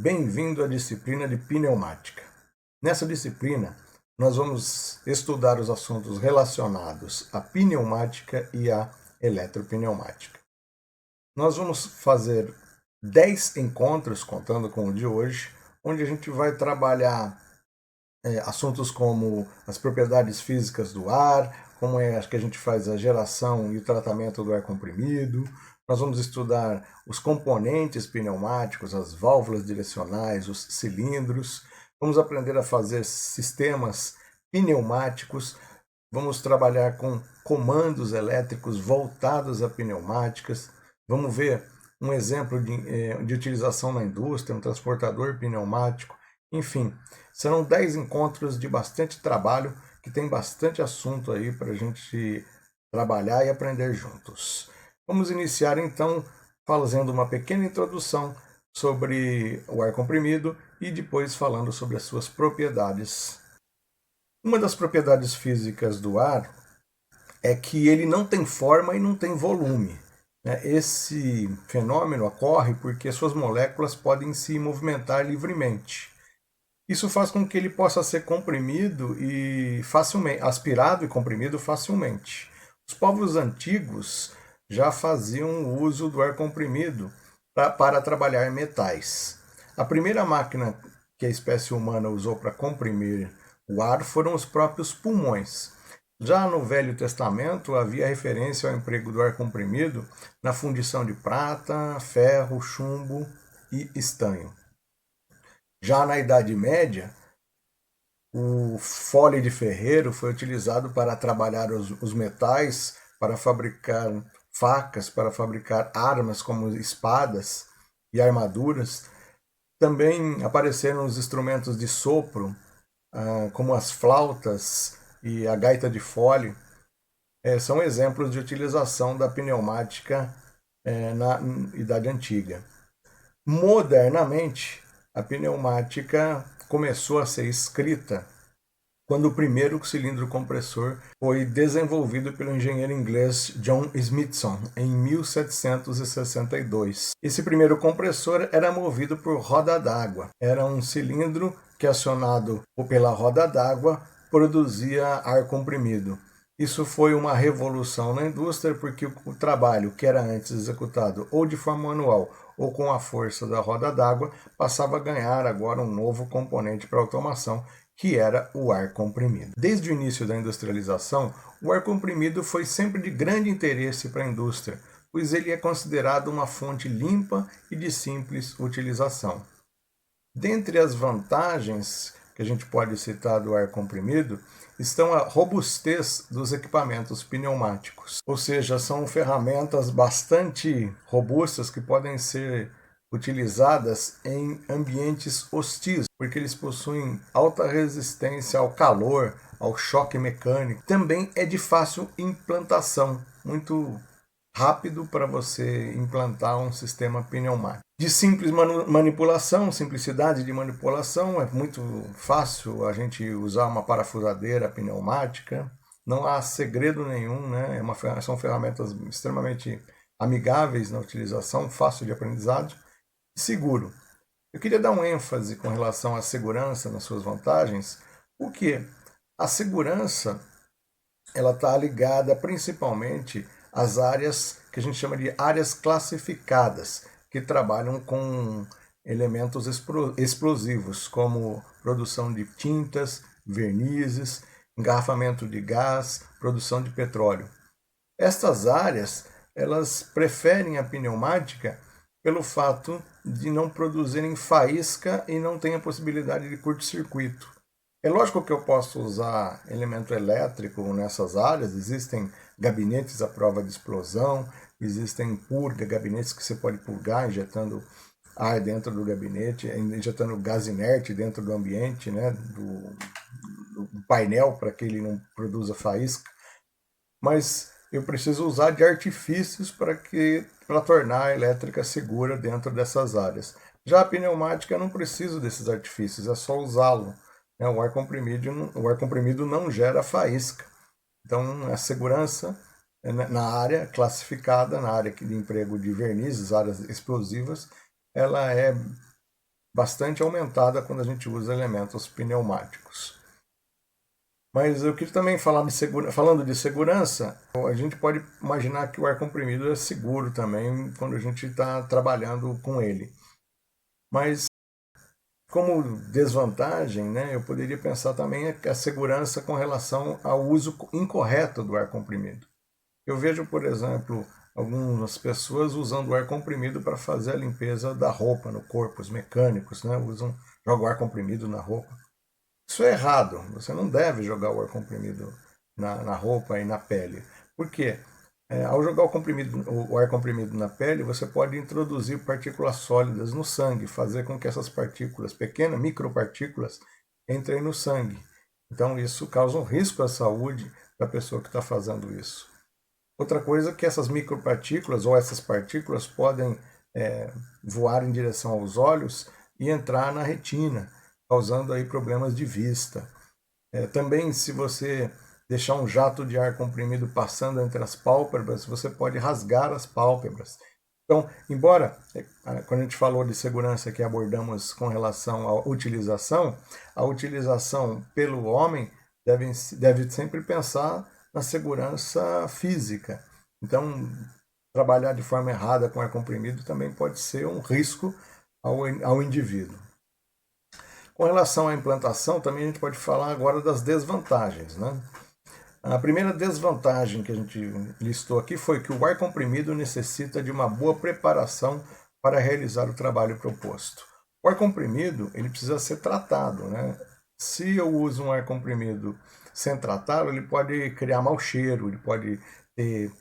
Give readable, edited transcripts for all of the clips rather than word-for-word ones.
Bem-vindo à disciplina de pneumática. Nessa disciplina, nós vamos estudar os assuntos relacionados à pneumática e à eletropneumática. Nós vamos fazer 10 encontros, contando com o de hoje, onde a gente vai trabalhar assuntos como as propriedades físicas do ar, como é que a gente faz a geração e o tratamento do ar comprimido. Nós vamos estudar os componentes pneumáticos, as válvulas direcionais, os cilindros. Vamos aprender a fazer sistemas pneumáticos. Vamos trabalhar com comandos elétricos voltados a pneumáticas. Vamos ver um exemplo de utilização na indústria, um transportador pneumático. Enfim, serão 10 encontros de bastante trabalho, que tem bastante assunto aí para a gente trabalhar e aprender juntos. Vamos iniciar então fazendo uma pequena introdução sobre o ar comprimido e depois falando sobre as suas propriedades. Uma das propriedades físicas do ar é que ele não tem forma e não tem volume. Esse fenômeno ocorre porque suas moléculas podem se movimentar livremente. Isso faz com que ele possa ser comprimido e facilmente, aspirado e comprimido facilmente. Os povos antigos já faziam uso do ar comprimido para trabalhar metais. A primeira máquina que a espécie humana usou para comprimir o ar foram os próprios pulmões. Já no Velho Testamento havia referência ao emprego do ar comprimido na fundição de prata, ferro, chumbo e estanho. Já na Idade Média, o fole de ferreiro foi utilizado para trabalhar os metais, para fabricar facas, para fabricar armas como espadas e armaduras. Também apareceram os instrumentos de sopro, como as flautas e a gaita de fole. São exemplos de utilização da pneumática na Idade Antiga. Modernamente, a pneumática começou a ser escrita quando o primeiro cilindro compressor foi desenvolvido pelo engenheiro inglês John Smithson em 1762. Esse primeiro compressor era movido por roda d'água. Era um cilindro que, acionado pela roda d'água, produzia ar comprimido. Isso foi uma revolução na indústria porque o trabalho que era antes executado ou de forma manual ou com a força da roda d'água passava a ganhar agora um novo componente para automação, que era o ar comprimido. Desde o início da industrialização, o ar comprimido foi sempre de grande interesse para a indústria, pois ele é considerado uma fonte limpa e de simples utilização. Dentre as vantagens que a gente pode citar do ar comprimido, estão a robustez dos equipamentos pneumáticos, ou seja, são ferramentas bastante robustas que podem ser utilizadas em ambientes hostis, porque eles possuem alta resistência ao calor, ao choque mecânico. Também é de fácil implantação, muito rápido para você implantar um sistema pneumático. De simples manipulação, simplicidade de manipulação, é muito fácil a gente usar uma parafusadeira pneumática, não há segredo nenhum, né? São ferramentas extremamente amigáveis na utilização, fácil de aprendizado e seguro. Eu queria dar um ênfase com relação à segurança nas suas vantagens, porque a segurança ela está ligada principalmente às áreas que a gente chama de áreas classificadas, que trabalham com elementos explosivos, como produção de tintas, vernizes, engarrafamento de gás, produção de petróleo. Estas áreas, elas preferem a pneumática pelo fato de não produzirem faísca e não tem a possibilidade de curto-circuito. É lógico que eu posso usar elemento elétrico nessas áreas, existem gabinetes à prova de explosão, existem gabinetes que você pode purgar injetando ar dentro do gabinete, injetando gás inerte dentro do ambiente, né, do painel, para que ele não produza faísca. Mas eu preciso usar de artifícios para tornar a elétrica segura dentro dessas áreas. Já a pneumática eu não preciso desses artifícios, é só usá-lo. O ar comprimido não gera faísca. Então, a segurança na área classificada, na área de emprego de vernizes, áreas explosivas, ela é bastante aumentada quando a gente usa elementos pneumáticos. Mas eu queria também falar falando de segurança, a gente pode imaginar que o ar comprimido é seguro também quando a gente está trabalhando com ele. Mas como desvantagem, né, eu poderia pensar também a segurança com relação ao uso incorreto do ar comprimido. Eu vejo, por exemplo, algumas pessoas usando o ar comprimido para fazer a limpeza da roupa no corpo, os mecânicos, né, jogam ar comprimido na roupa. Isso é errado, você não deve jogar o ar comprimido na roupa e na pele. Por quê? Ao jogar o ar comprimido na pele, você pode introduzir partículas sólidas no sangue, fazer com que essas partículas, pequenas micropartículas, entrem no sangue. Então isso causa um risco à saúde da pessoa que está fazendo isso. Outra coisa é que essas micropartículas ou essas partículas podem voar em direção aos olhos e entrar na retina, causando aí problemas de vista. Também, se você deixar um jato de ar comprimido passando entre as pálpebras, você pode rasgar as pálpebras. Então, embora, quando a gente falou de segurança que abordamos com relação à utilização, a utilização pelo homem deve sempre pensar na segurança física. Então, trabalhar de forma errada com ar comprimido também pode ser um risco ao indivíduo. Com relação à implantação, também a gente pode falar agora das desvantagens, né? A primeira desvantagem que a gente listou aqui foi que o ar comprimido necessita de uma boa preparação para realizar o trabalho proposto. O ar comprimido, ele precisa ser tratado, né? Se eu uso um ar comprimido sem tratá-lo, ele pode criar mau cheiro, ele pode ter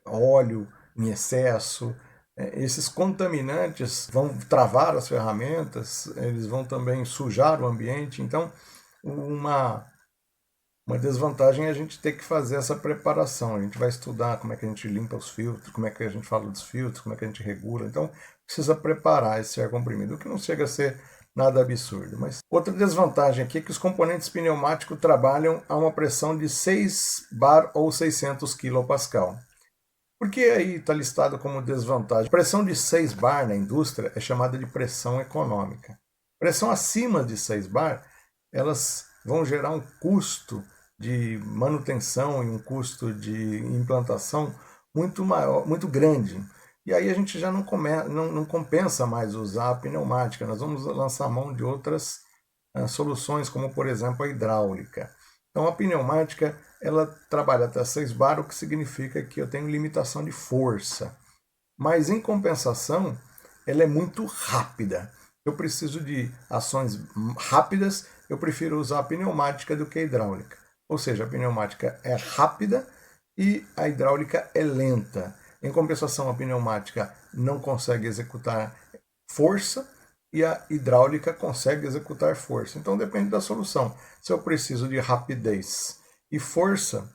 óleo em excesso. Esses contaminantes vão travar as ferramentas, eles vão também sujar o ambiente. Então, uma desvantagem é a gente ter que fazer essa preparação. A gente vai estudar como é que a gente limpa os filtros, como é que a gente fala dos filtros, como é que a gente regula. Então, precisa preparar esse ar comprimido, o que não chega a ser nada absurdo. Mas outra desvantagem aqui é que os componentes pneumáticos trabalham a uma pressão de 6 bar ou 600 kPa. Por que aí está listado como desvantagem? Pressão de 6 bar na indústria é chamada de pressão econômica. Pressão acima de 6 bar, elas vão gerar um custo de manutenção e um custo de implantação muito maior, muito grande. E aí a gente já não compensa mais usar a pneumática, nós vamos lançar mão de outras soluções, como por exemplo a hidráulica. Então a pneumática ela trabalha até 6 bar, o que significa que eu tenho limitação de força. Mas em compensação, ela é muito rápida. Eu preciso de ações rápidas, eu prefiro usar a pneumática do que a hidráulica. Ou seja, a pneumática é rápida e a hidráulica é lenta. Em compensação, a pneumática não consegue executar força e a hidráulica consegue executar força. Então depende da solução. Se eu preciso de rapidez e força,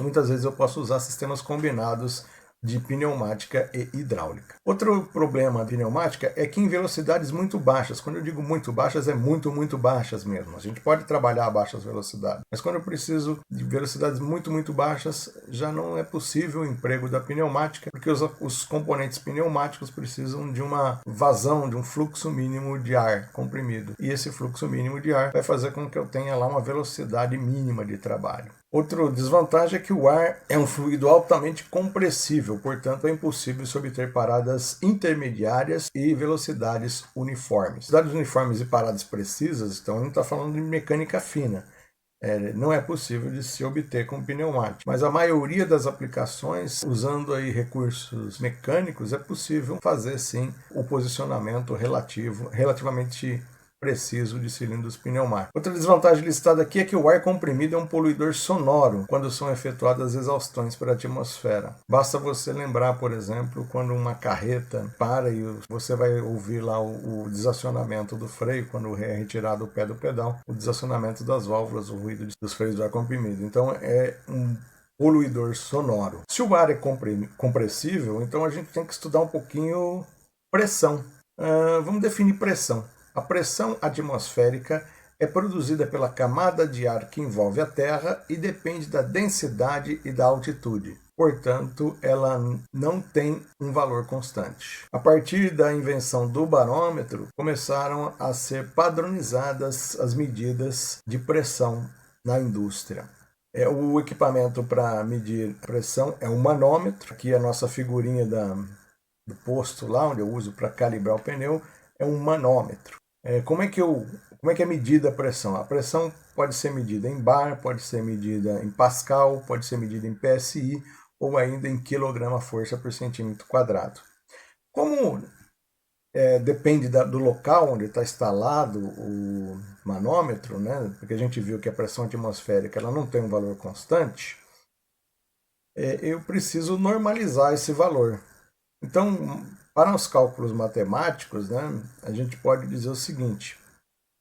muitas vezes eu posso usar sistemas combinados de pneumática e hidráulica. Outro problema da pneumática é que em velocidades muito baixas, quando eu digo muito baixas, é muito baixas mesmo. A gente pode trabalhar a baixas velocidades, mas quando eu preciso de velocidades muito baixas, já não é possível o emprego da pneumática, porque os componentes pneumáticos precisam de uma vazão, de um fluxo mínimo de ar comprimido. E esse fluxo mínimo de ar vai fazer com que eu tenha lá uma velocidade mínima de trabalho. Outra desvantagem é que o ar é um fluido altamente compressível, portanto é impossível se obter paradas intermediárias e velocidades uniformes. Velocidades uniformes e paradas precisas, então a gente está falando de mecânica fina. Não é possível de se obter com pneumático, mas a maioria das aplicações, usando aí recursos mecânicos, é possível fazer sim o posicionamento relativamente preciso de cilindros pneumáticos. Outra desvantagem listada aqui é que o ar comprimido é um poluidor sonoro quando são efetuadas exaustões para a atmosfera. Basta você lembrar, por exemplo, quando uma carreta para e você vai ouvir lá o desacionamento do freio, quando é retirado o pé do pedal, o desacionamento das válvulas, o ruído dos freios do ar comprimido. Então é um poluidor sonoro. Se o ar é compressível, então a gente tem que estudar um pouquinho pressão. Vamos definir pressão. A pressão atmosférica é produzida pela camada de ar que envolve a Terra e depende da densidade e da altitude. portanto, ela não tem um valor constante. A partir da invenção do barômetro, começaram a ser padronizadas as medidas de pressão na indústria. O equipamento para medir pressão é um manômetro. Aqui a nossa figurinha do posto lá, onde eu uso para calibrar o pneu, é um manômetro. Como é que é medida a pressão? A pressão pode ser medida em bar, pode ser medida em pascal, pode ser medida em PSI ou ainda em quilograma-força por centímetro quadrado. Como depende do local onde está instalado o manômetro, né? Porque a gente viu que a pressão atmosférica ela não tem um valor constante, eu preciso normalizar esse valor. Então, para os cálculos matemáticos, né, a gente pode dizer o seguinte,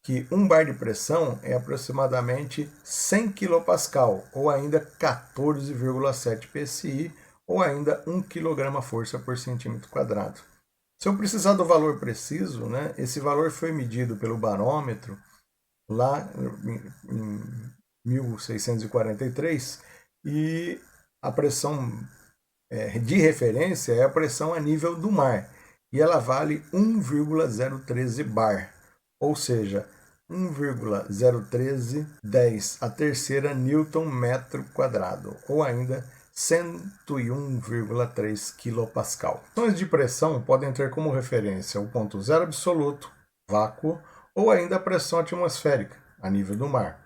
que 1 bar de pressão é aproximadamente 100 kPa, ou ainda 14,7 psi, ou ainda 1 kg-força por centímetro quadrado. Se eu precisar do valor preciso, né, esse valor foi medido pelo barômetro lá em 1643 e a pressão de referência é a pressão a nível do mar e ela vale 1,013 bar, ou seja, 1,01310 a terceira Newton metro quadrado, ou ainda 101,3 kPa. Ações de pressão podem ter como referência o ponto zero absoluto, vácuo, ou ainda a pressão atmosférica, a nível do mar.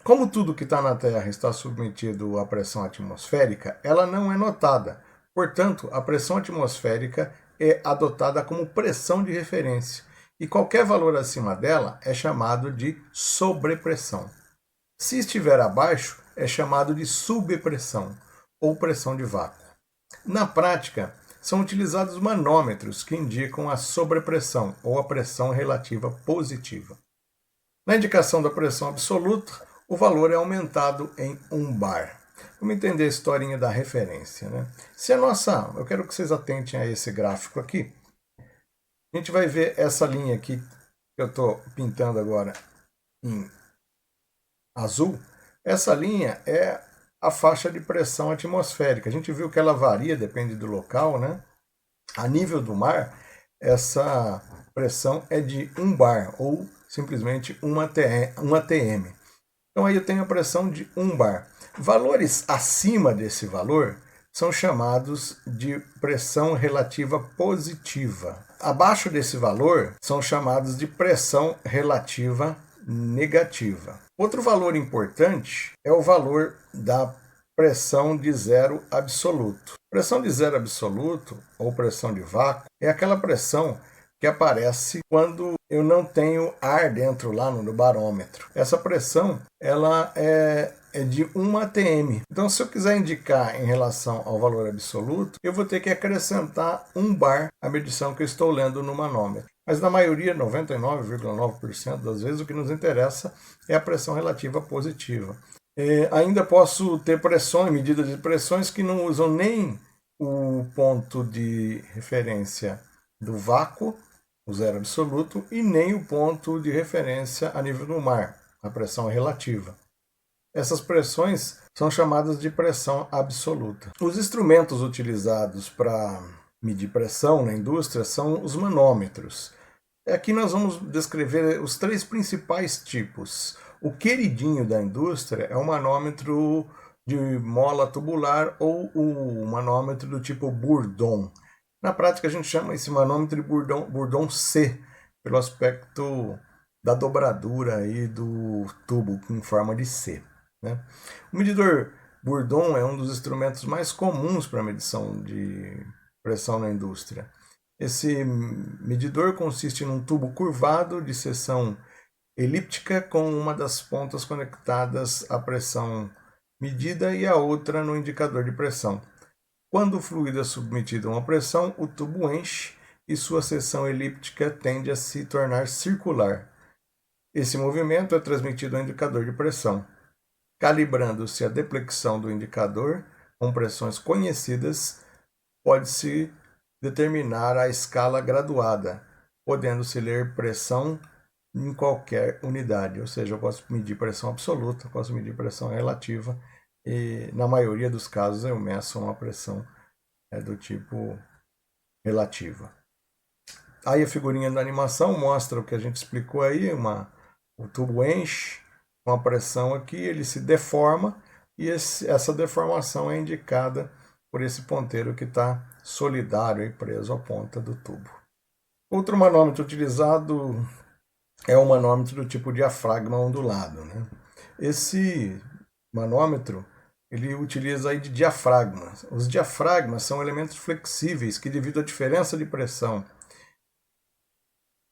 Como tudo que está na Terra está submetido à pressão atmosférica, ela não é notada. Portanto, a pressão atmosférica é adotada como pressão de referência, e qualquer valor acima dela é chamado de sobrepressão. Se estiver abaixo, é chamado de subpressão ou pressão de vácuo. Na prática, são utilizados manômetros que indicam a sobrepressão ou a pressão relativa positiva. Na indicação da pressão absoluta, o valor é aumentado em 1 bar. Vamos entender a historinha da referência, né? Eu quero que vocês atentem a esse gráfico aqui. A gente vai ver essa linha aqui que eu estou pintando agora em azul. Essa linha é a faixa de pressão atmosférica. A gente viu que ela varia, depende do local, né? A nível do mar, essa pressão é de 1 bar, ou simplesmente 1 atm. Então aí eu tenho a pressão de 1 bar. Valores acima desse valor são chamados de pressão relativa positiva. Abaixo desse valor são chamados de pressão relativa negativa. Outro valor importante é o valor da pressão de zero absoluto. Pressão de zero absoluto, ou pressão de vácuo, é aquela pressão que aparece quando eu não tenho ar dentro lá no barômetro. Essa pressão ela é de 1 atm. Então, se eu quiser indicar em relação ao valor absoluto, eu vou ter que acrescentar 1 bar à medição que eu estou lendo no manômetro. Mas na maioria, 99,9% das vezes, o que nos interessa é a pressão relativa positiva. Ainda posso ter medidas de pressões que não usam nem o ponto de referência do vácuo, o zero absoluto, e nem o ponto de referência a nível do mar, a pressão relativa. Essas pressões são chamadas de pressão absoluta. Os instrumentos utilizados para medir pressão na indústria são os manômetros. Aqui nós vamos descrever os 3 principais tipos. O queridinho da indústria é o manômetro de mola tubular ou o manômetro do tipo Bourdon. Na prática, a gente chama esse manômetro de Bourdon C, pelo aspecto da dobradura aí do tubo em forma de C, né? O medidor Bourdon é um dos instrumentos mais comuns para a medição de pressão na indústria. Esse medidor consiste num tubo curvado de seção elíptica com uma das pontas conectadas à pressão medida e a outra no indicador de pressão. Quando o fluido é submetido a uma pressão, o tubo enche e sua seção elíptica tende a se tornar circular. Esse movimento é transmitido ao indicador de pressão. Calibrando-se a deflexão do indicador com pressões conhecidas, pode-se determinar a escala graduada, podendo-se ler pressão em qualquer unidade, ou seja, eu posso medir pressão absoluta, posso medir pressão relativa, e na maioria dos casos eu meço uma pressão do tipo relativa. Aí a figurinha da animação mostra o que a gente explicou aí, o tubo enche, uma pressão aqui, ele se deforma e essa deformação é indicada por esse ponteiro que está solidário e preso à ponta do tubo. Outro manômetro utilizado é o manômetro do tipo diafragma ondulado, né? Esse manômetro ele utiliza aí de diafragmas. Os diafragmas são elementos flexíveis que, devido à diferença de pressão,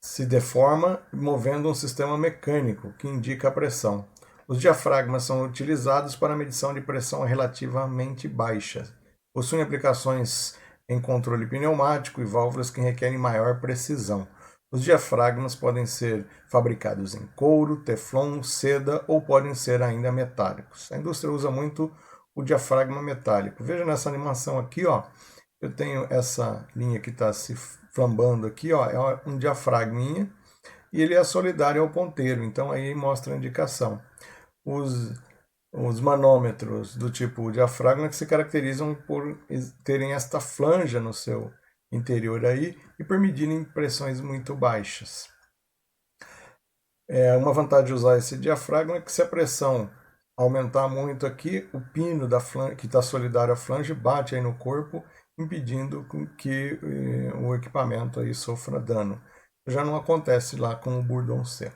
se deforma movendo um sistema mecânico que indica a pressão. Os diafragmas são utilizados para medição de pressão relativamente baixa. Possuem aplicações em controle pneumático e válvulas que requerem maior precisão. Os diafragmas podem ser fabricados em couro, teflon, seda ou podem ser ainda metálicos. A indústria usa muito o diafragma metálico. Veja nessa animação aqui, ó, eu tenho essa linha que está se flambando aqui, ó, é um diafragminha e ele é solidário ao ponteiro, então aí mostra a indicação. Os manômetros do tipo diafragma que se caracterizam por terem esta flanja no seu interior aí e por medirem pressões muito baixas. Uma vantagem de usar esse diafragma é que se a pressão aumentar muito aqui, o pino da flange, que está solidário à flange, bate aí no corpo, impedindo que o equipamento aí sofra dano. Já não acontece lá com o Bourdon C.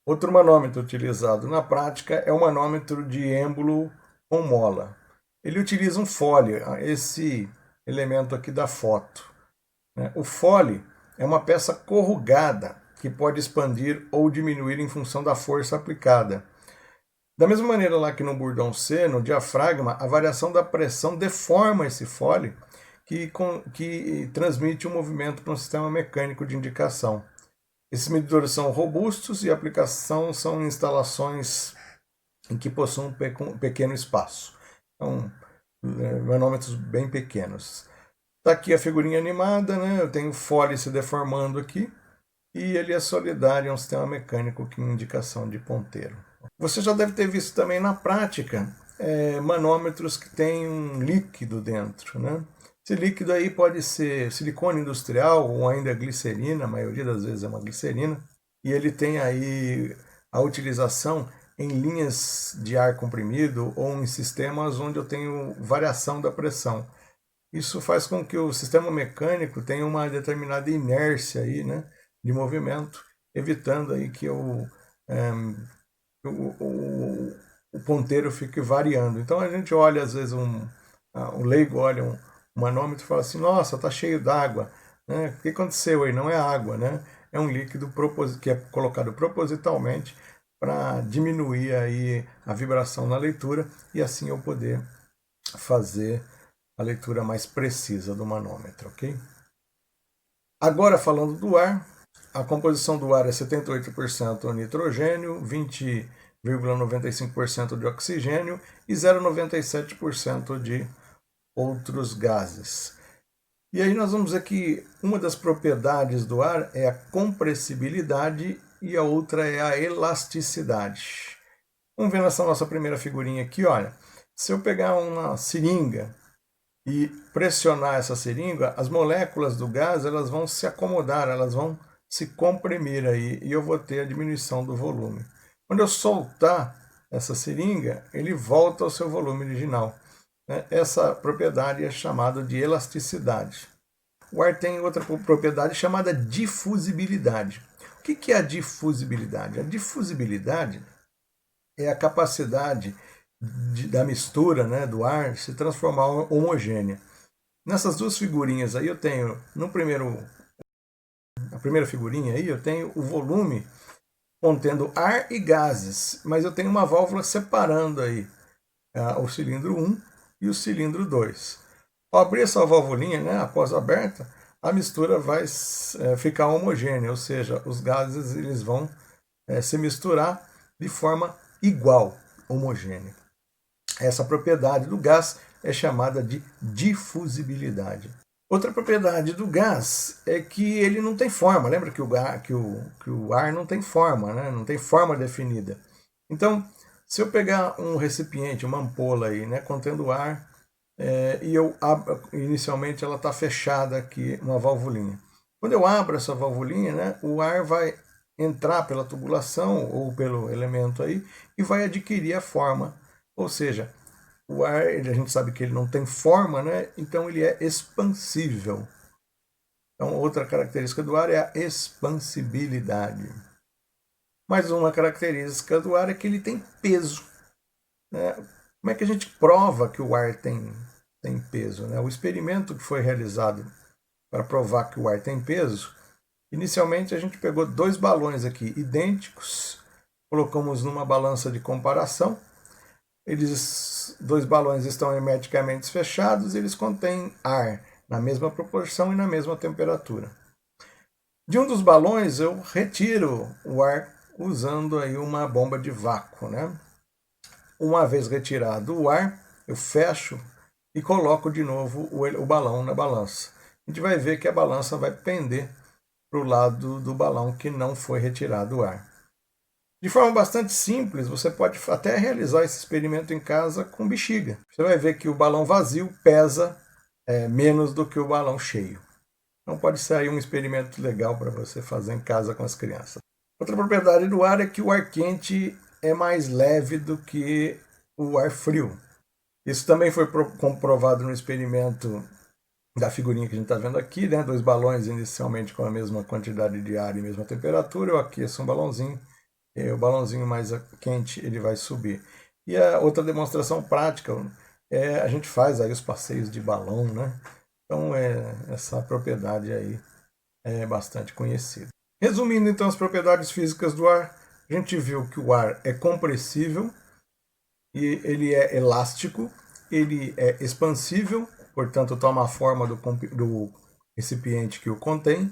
Outro manômetro utilizado na prática é o manômetro de êmbolo com mola. Ele utiliza um fole, esse elemento aqui da foto. O fole é uma peça corrugada que pode expandir ou diminuir em função da força aplicada. Da mesma maneira lá que no Bourdon C, no diafragma, a variação da pressão deforma esse fole que transmite o movimento para um sistema mecânico de indicação. Esses medidores são robustos e a aplicação são em instalações em que possuem um pequeno espaço. Então, manômetros bem pequenos. Está aqui a figurinha animada, né? Eu tenho o fole se deformando aqui e ele é solidário a um sistema mecânico com indicação de ponteiro. Você já deve ter visto também na prática manômetros que têm um líquido dentro, né? Esse líquido aí pode ser silicone industrial ou ainda glicerina, a maioria das vezes é uma glicerina, e ele tem aí a utilização em linhas de ar comprimido ou em sistemas onde eu tenho variação da pressão. Isso faz com que o sistema mecânico tenha uma determinada inércia aí, né, de movimento, evitando aí que o ponteiro fique variando. Então a gente olha, às vezes, o leigo olha um manômetro e fala assim, nossa, está cheio d'água, né? O que aconteceu aí? Não é água, né? É um líquido que é colocado propositalmente para diminuir aí a vibração na leitura e assim eu poder fazer a leitura mais precisa do manômetro, ok? Agora falando do ar, a composição do ar é 78% nitrogênio, 20,95% de oxigênio e 0,97% de outros gases. E aí nós vamos ver que uma das propriedades do ar é a compressibilidade e a outra é a elasticidade. Vamos ver nessa nossa primeira figurinha aqui, olha. Se eu pegar uma seringa e pressionar essa seringa, as moléculas do gás elas vão se acomodar, elas vão se comprimir aí e eu vou ter a diminuição do volume. Quando eu soltar essa seringa, ele volta ao seu volume original. Essa propriedade é chamada de elasticidade. O ar tem outra propriedade chamada difusibilidade. O que é a difusibilidade? A difusibilidade é a capacidade da mistura, né, do ar se transformar homogênea. Nessas duas figurinhas aí eu tenho, a primeira figurinha aí eu tenho o volume contendo ar e gases, mas eu tenho uma válvula separando aí o cilindro 1 e o cilindro 2. Ao abrir essa válvulinha, né, após aberta, a mistura vai ficar homogênea, ou seja, os gases eles vão se misturar de forma igual, homogênea. Essa propriedade do gás é chamada de difusibilidade. Outra propriedade do gás é que ele não tem forma. Lembra que o ar não tem forma, né? Não tem forma definida. Então, Se eu pegar um recipiente, uma ampola aí, né, contendo ar, e eu abro, inicialmente ela está fechada aqui, uma valvulinha. Quando eu abro essa valvulinha, né, o ar vai entrar pela tubulação ou pelo elemento aí e vai adquirir a forma. Ou seja, o ar, a gente sabe que ele não tem forma, né, então ele é expansível. Então, outra característica do ar é a expansibilidade. Mais uma característica do ar é que ele tem peso, né? Como é que a gente prova que o ar tem peso, né? O experimento que foi realizado para provar que o ar tem peso, inicialmente a gente pegou 2 balões aqui idênticos, colocamos numa balança de comparação. Eles 2 balões estão hermeticamente fechados, eles contêm ar na mesma proporção e na mesma temperatura. De um dos balões eu retiro o ar usando aí uma bomba de vácuo, né? Uma vez retirado o ar, eu fecho e coloco de novo o balão na balança. A gente vai ver que a balança vai pender para o lado do balão que não foi retirado o ar. De forma bastante simples, você pode até realizar esse experimento em casa com bexiga. Você vai ver que o balão vazio pesa menos do que o balão cheio. Então pode ser aí um experimento legal para você fazer em casa com as crianças. Outra propriedade do ar é que o ar quente é mais leve do que o ar frio. Isso também foi comprovado no experimento da figurinha que a gente está vendo aqui, né? 2 balões inicialmente com a mesma quantidade de ar e mesma temperatura. Eu aqueço um balãozinho, e o balãozinho mais quente ele vai subir. E a outra demonstração prática a gente faz aí os passeios de balão, né? Então essa propriedade aí é bastante conhecida. Resumindo então as propriedades físicas do ar, a gente viu que o ar é compressível, e ele é elástico, ele é expansível, portanto toma a forma do recipiente que o contém,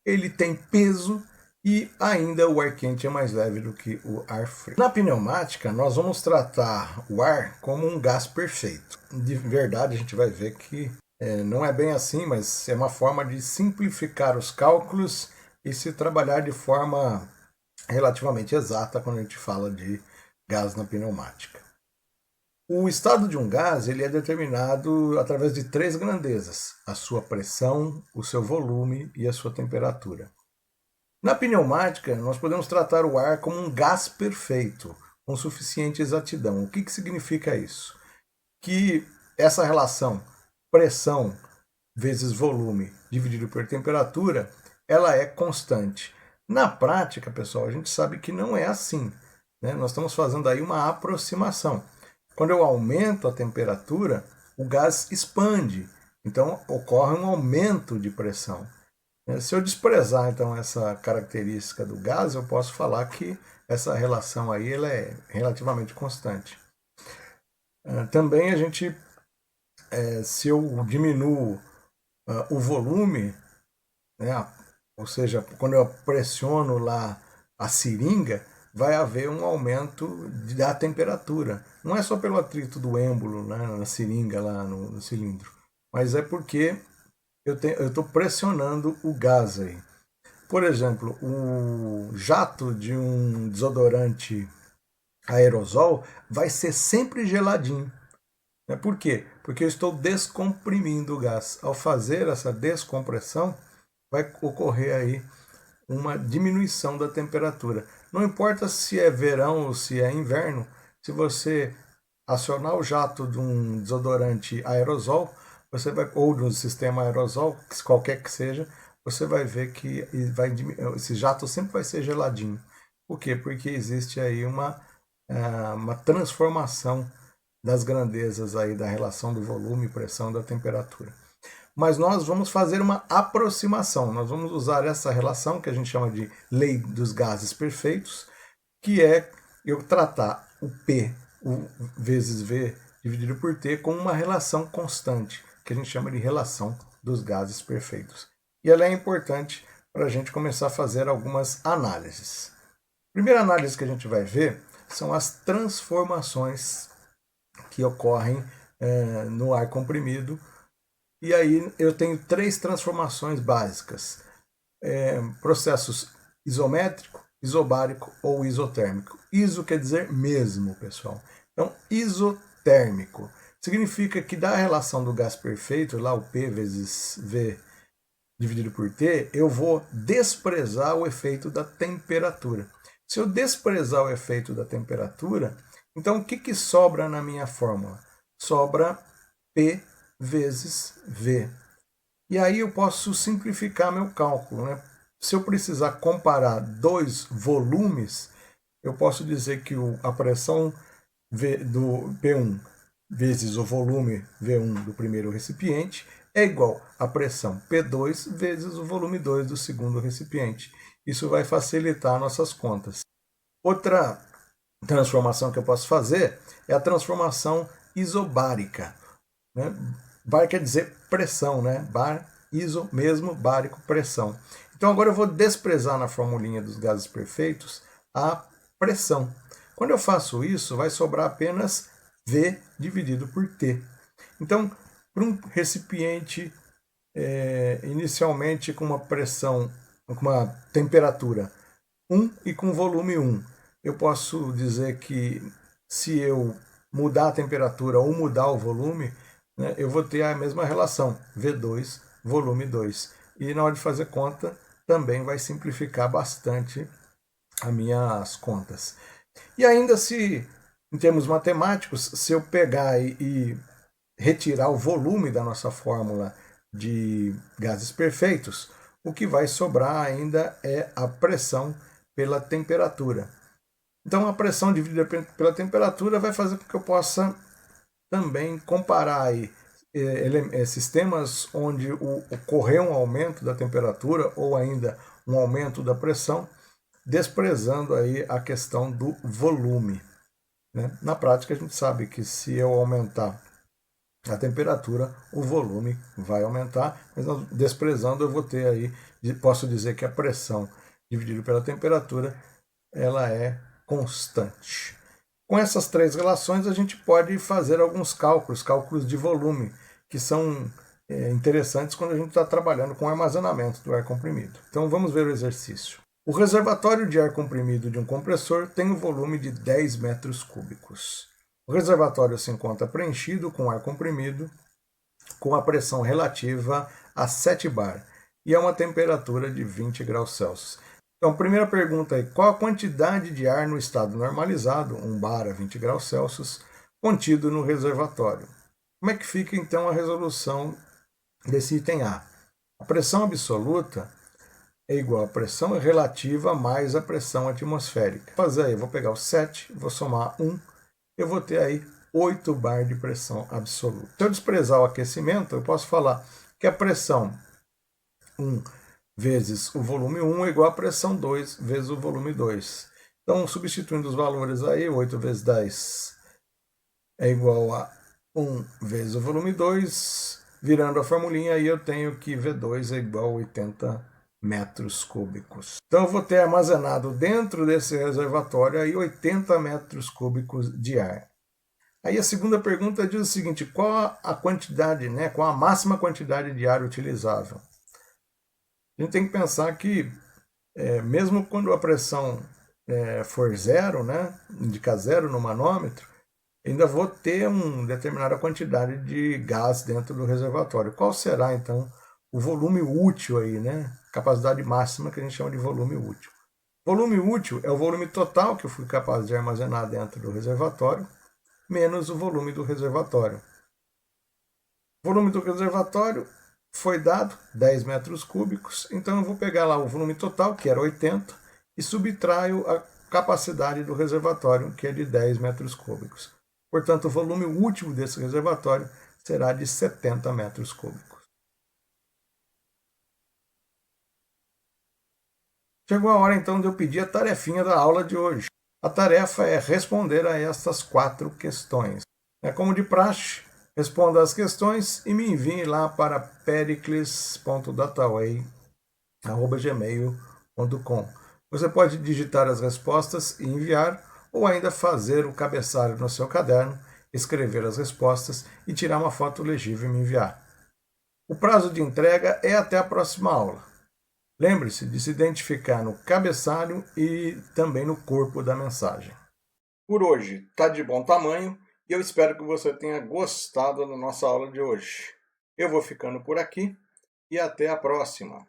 ele tem peso e ainda o ar quente é mais leve do que o ar frio. Na pneumática, nós vamos tratar o ar como um gás perfeito. De verdade, a gente vai ver que não é bem assim, mas é uma forma de simplificar os cálculos e se trabalhar de forma relativamente exata quando a gente fala de gás na pneumática. O estado de um gás ele é determinado através de 3 grandezas: a sua pressão, o seu volume e a sua temperatura. Na pneumática, nós podemos tratar o ar como um gás perfeito, com suficiente exatidão. O que significa isso? Que essa relação pressão vezes volume dividido por temperatura, ela é constante. Na prática, pessoal, a gente sabe que não é assim, né? Nós estamos fazendo aí uma aproximação. Quando eu aumento a temperatura, o gás expande, então ocorre um aumento de pressão. Se eu desprezar então essa característica do gás, eu posso falar que essa relação aí ela é relativamente constante. Também a gente, se eu diminuo o volume, né, ou seja, quando eu pressiono lá a seringa, vai haver um aumento da temperatura. Não é só pelo atrito do êmbolo, né, na seringa, lá no cilindro, mas é porque eu estou pressionando o gás aí. Por exemplo, o jato de um desodorante aerosol vai ser sempre geladinho. Por quê? Porque eu estou descomprimindo o gás. Ao fazer essa descompressão, vai ocorrer aí uma diminuição da temperatura. Não importa se é verão ou se é inverno, se você acionar o jato de um desodorante aerosol, você vai, ou de um sistema aerosol, qualquer que seja, você vai ver que esse jato sempre vai ser geladinho. Por quê? Porque existe aí uma transformação das grandezas aí da relação do volume, pressão e da temperatura. Mas nós vamos fazer uma aproximação. Nós vamos usar essa relação que a gente chama de lei dos gases perfeitos, que é eu tratar o P vezes V dividido por T como uma relação constante, que a gente chama de relação dos gases perfeitos. E ela é importante para a gente começar a fazer algumas análises. A primeira análise que a gente vai ver são as transformações que ocorrem no ar comprimido. E aí eu tenho 3 transformações básicas. Processos isométrico, isobárico ou isotérmico. Iso quer dizer mesmo, pessoal. Então, isotérmico significa que da relação do gás perfeito, lá o P vezes V dividido por T, eu vou desprezar o efeito da temperatura. Se eu desprezar o efeito da temperatura, então o que sobra na minha fórmula? Sobra P vezes V. E aí eu posso simplificar meu cálculo, né? Se eu precisar comparar dois volumes, eu posso dizer que a pressão do P1 vezes o volume V1 do primeiro recipiente é igual à pressão P2 vezes o volume 2 do segundo recipiente. Isso vai facilitar nossas contas. Outra transformação que eu posso fazer é a transformação isobárica. Né? Bar quer dizer pressão, né? Bar, iso, mesmo, bárico, pressão. Então agora eu vou desprezar na formulinha dos gases perfeitos a pressão. Quando eu faço isso, vai sobrar apenas V dividido por T. Então, para um recipiente inicialmente com uma pressão, com uma temperatura 1 e com volume 1, eu posso dizer que se eu mudar a temperatura ou mudar o volume, né, eu vou ter a mesma relação, V2, volume 2. E na hora de fazer conta, também vai simplificar bastante as minhas contas. E ainda se, em termos matemáticos, se eu pegar e retirar o volume da nossa fórmula de gases perfeitos, o que vai sobrar ainda é a pressão pela temperatura. Então a pressão dividida pela temperatura vai fazer com que eu possa também comparar aí, sistemas onde ocorreu um aumento da temperatura ou ainda um aumento da pressão, desprezando aí a questão do volume. Né? Na prática a gente sabe que se eu aumentar a temperatura, o volume vai aumentar, mas desprezando eu vou ter aí, posso dizer que a pressão dividida pela temperatura, ela é constante. Com essas três relações a gente pode fazer alguns cálculos de volume, que são interessantes quando a gente está trabalhando com armazenamento do ar comprimido. Então vamos ver o exercício. O reservatório de ar comprimido de um compressor tem um volume de 10 metros cúbicos. O reservatório se encontra preenchido com ar comprimido com a pressão relativa a 7 bar e a uma temperatura de 20 graus Celsius. Então, primeira pergunta é: qual a quantidade de ar no estado normalizado, 1 bar a 20 graus Celsius, contido no reservatório? Como é que fica, então, a resolução desse item A? A pressão absoluta é igual à pressão relativa mais a pressão atmosférica. Vou fazer aí, vou pegar o 7, vou somar 1, eu vou ter aí 8 bar de pressão absoluta. Se eu desprezar o aquecimento, eu posso falar que a pressão 1 vezes o volume 1 é igual à pressão 2 vezes o volume 2. Então, substituindo os valores aí, 8 vezes 10 é igual a 1 vezes o volume 2. Virando a formulinha aí, eu tenho que V2 é igual a 80 metros cúbicos. Então, eu vou ter armazenado dentro desse reservatório aí 80 metros cúbicos de ar. Aí a segunda pergunta diz o seguinte: qual a quantidade, né, qual a máxima quantidade de ar utilizável? A gente tem que pensar que, mesmo quando a pressão for zero, né, indicar zero no manômetro, ainda vou ter uma determinada quantidade de gás dentro do reservatório. Qual será, então, o volume útil aí, né? Capacidade máxima que a gente chama de volume útil. Volume útil é o volume total que eu fui capaz de armazenar dentro do reservatório, menos o volume do reservatório. O volume do reservatório foi dado 10 metros cúbicos, então eu vou pegar lá o volume total, que era 80, e subtraio a capacidade do reservatório, que é de 10 metros cúbicos. Portanto, o volume útil desse reservatório será de 70 metros cúbicos. Chegou a hora, então, de eu pedir a tarefinha da aula de hoje. A tarefa é responder a estas 4 questões. Como de praxe, responda as questões e me envie lá para pericles.dataway@gmail.com. Você pode digitar as respostas e enviar, ou ainda fazer o cabeçalho no seu caderno, escrever as respostas e tirar uma foto legível e me enviar. O prazo de entrega é até a próxima aula. Lembre-se de se identificar no cabeçalho e também no corpo da mensagem. Por hoje está de bom tamanho e eu espero que você tenha gostado da nossa aula de hoje. Eu vou ficando por aqui e até a próxima.